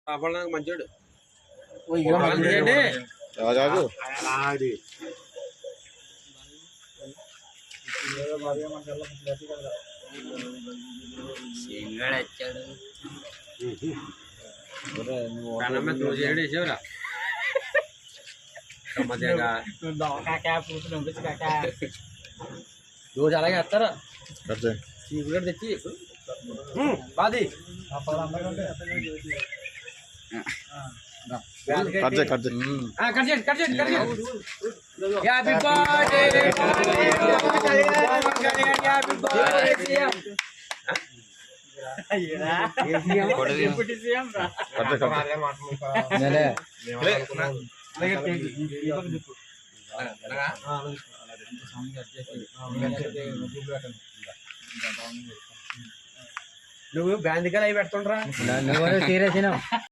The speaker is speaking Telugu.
కాపాడడానికి మంచోడు రోజు అలాగే వేస్తారా చీపురు తెచ్చి బాది హ్యాపీ బర్త్డే నువ్వు బ్యాందికలు అవి పెడుతుండ్రా.